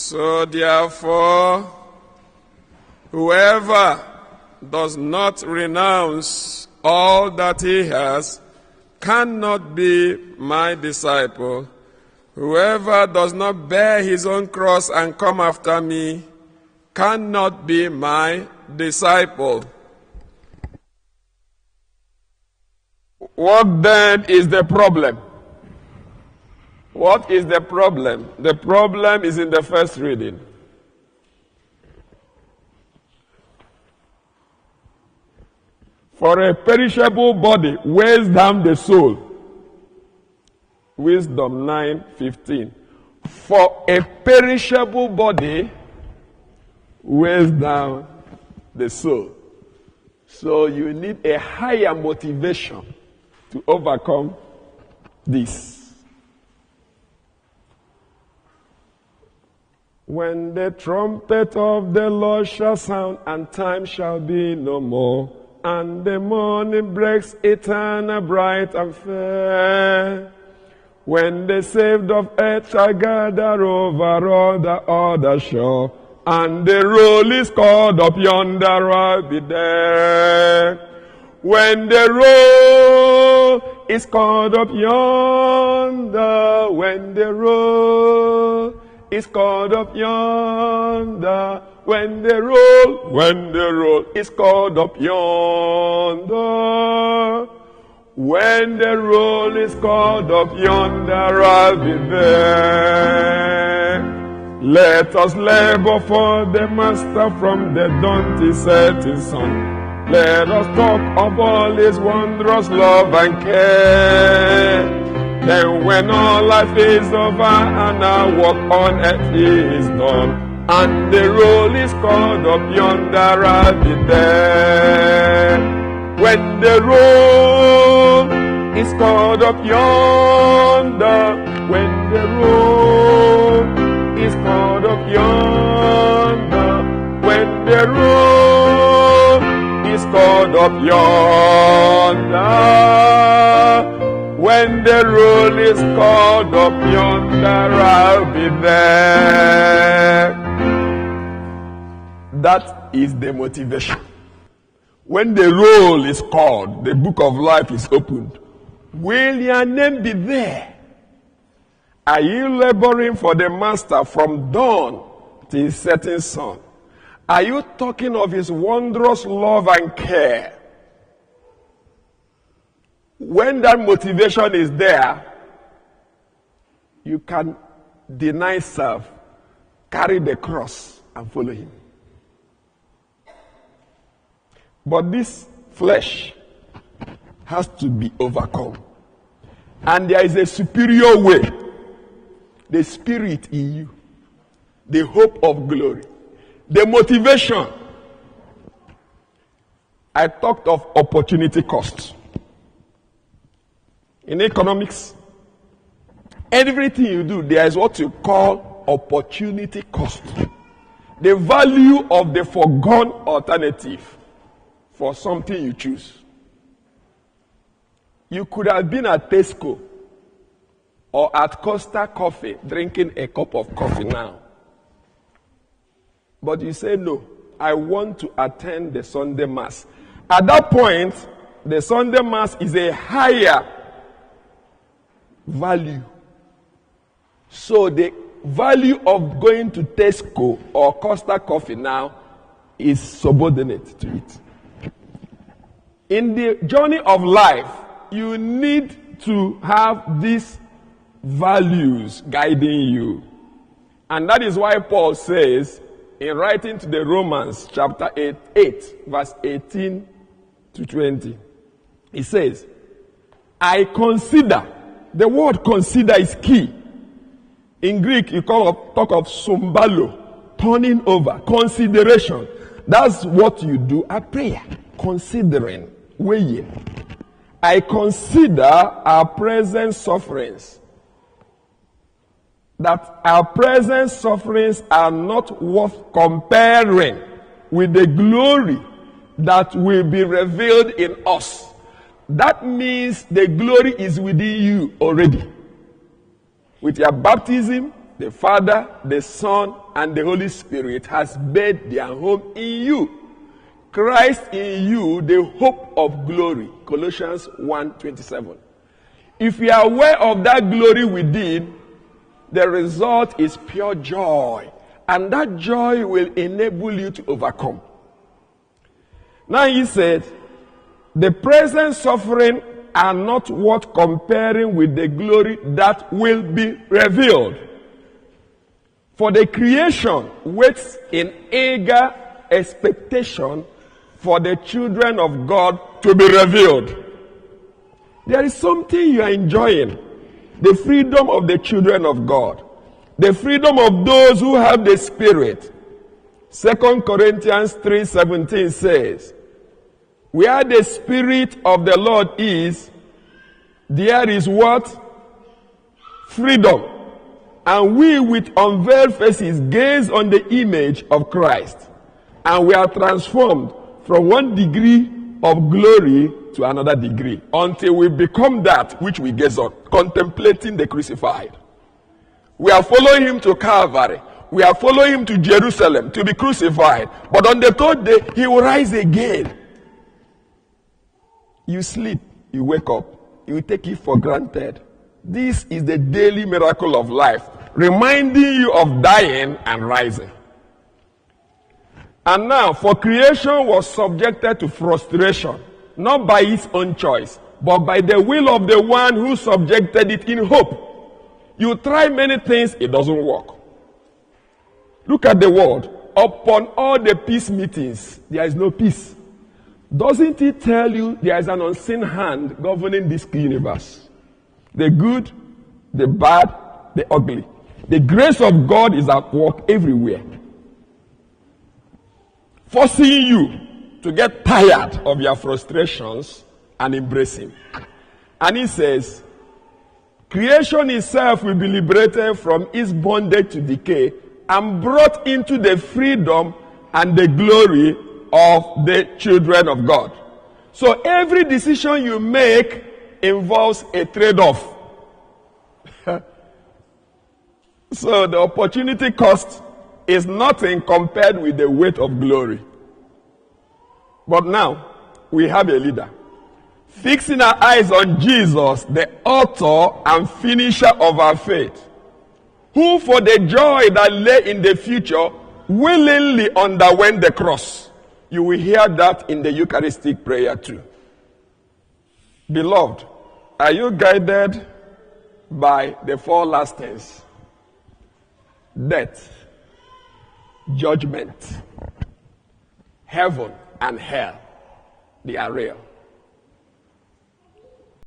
So therefore, whoever does not renounce all that he has cannot be my disciple. Whoever does not bear his own cross and come after me cannot be my disciple. What then is the problem? What is the problem? The problem is in the first reading. For a perishable body weighs down the soul. Wisdom 9:15. For a perishable body weighs down the soul. So you need a higher motivation to overcome this. When the trumpet of the Lord shall sound, and time shall be no more, and the morning breaks eternal, bright and fair. When the saved of earth shall gather over all the other shore, and the roll is called up yonder, I'll be there. When the roll is called up yonder, when the roll is called up yonder, when the roll is called up yonder, when the roll is called up yonder, I'll be there. Let us labor for the Master from the dawn till setting sun. Let us talk of all his wondrous love and care. Then when all life is over and our work on earth is done, and the roll is called up yonder, I'll be there. When the roll is called up yonder, when the roll is called up yonder, when the roll is called up yonder, when the roll is called up yonder, I'll be there. That is the motivation. When the roll is called, the book of life is opened. Will your name be there? Are you laboring for the Master from dawn till setting sun? Are you talking of his wondrous love and care? When that motivation is there, you can deny self, carry the cross, and follow him. But this flesh has to be overcome. And there is a superior way. The Spirit in you. The hope of glory. The motivation. I talked of opportunity cost. In economics, everything you do, there is what you call opportunity cost. The value of the foregone alternative for something you choose. You could have been at Tesco or at Costa Coffee drinking a cup of coffee now. But you say, no, I want to attend the Sunday Mass. At that point, the Sunday Mass is a higher value. So the value of going to Tesco or Costa Coffee now is subordinate to it. In the journey of life, you need to have these values guiding you. And that is why Paul says, in writing to the Romans chapter 8, verse 18 to 20, he says, I consider, the word consider is key. In Greek, you talk of sumbalo, turning over, consideration. That's what you do at prayer, considering, weighing. I consider our present sufferings, that our present sufferings are not worth comparing with the glory that will be revealed in us. That means the glory is within you already. With your baptism, the Father, the Son, and the Holy Spirit has made their home in you. Christ in you, the hope of glory. Colossians 1:27. If you are aware of that glory within, the result is pure joy. And that joy will enable you to overcome. Now he said, the present suffering are not worth comparing with the glory that will be revealed. For the creation waits in eager expectation for the children of God to be revealed. There is something you are enjoying. The freedom of the children of God. The freedom of those who have the Spirit. 2 Corinthians 3:17 says, where the Spirit of the Lord is, there is what? Freedom. And we with unveiled faces gaze on the image of Christ. And we are transformed from one degree of glory to another degree, until we become that which we gaze on, contemplating the crucified. We are following him to Calvary. We are following him to Jerusalem to be crucified. But on the third day, he will rise again. You sleep, you wake up, you take it for granted. This is the daily miracle of life, reminding you of dying and rising. And now, for creation was subjected to frustration, not by its own choice, but by the will of the one who subjected it in hope. You try many things, it doesn't work. Look at the word. Upon all the peace meetings, there is no peace. Doesn't it tell you there is an unseen hand governing this universe? The good, the bad, the ugly. The grace of God is at work everywhere, forcing you to get tired of your frustrations and embrace him. And he says, creation itself will be liberated from its bondage to decay and brought into the freedom and the glory of the children of God. So every decision you make involves a trade-off. So the opportunity cost is nothing compared with the weight of glory. But now, we have a leader. Fixing our eyes on Jesus, the author and finisher of our faith, who for the joy that lay in the future, willingly underwent the cross. You will hear that in the Eucharistic prayer too. Beloved, are you guided by the four last things? Death, judgment, heaven, and hell. They are real.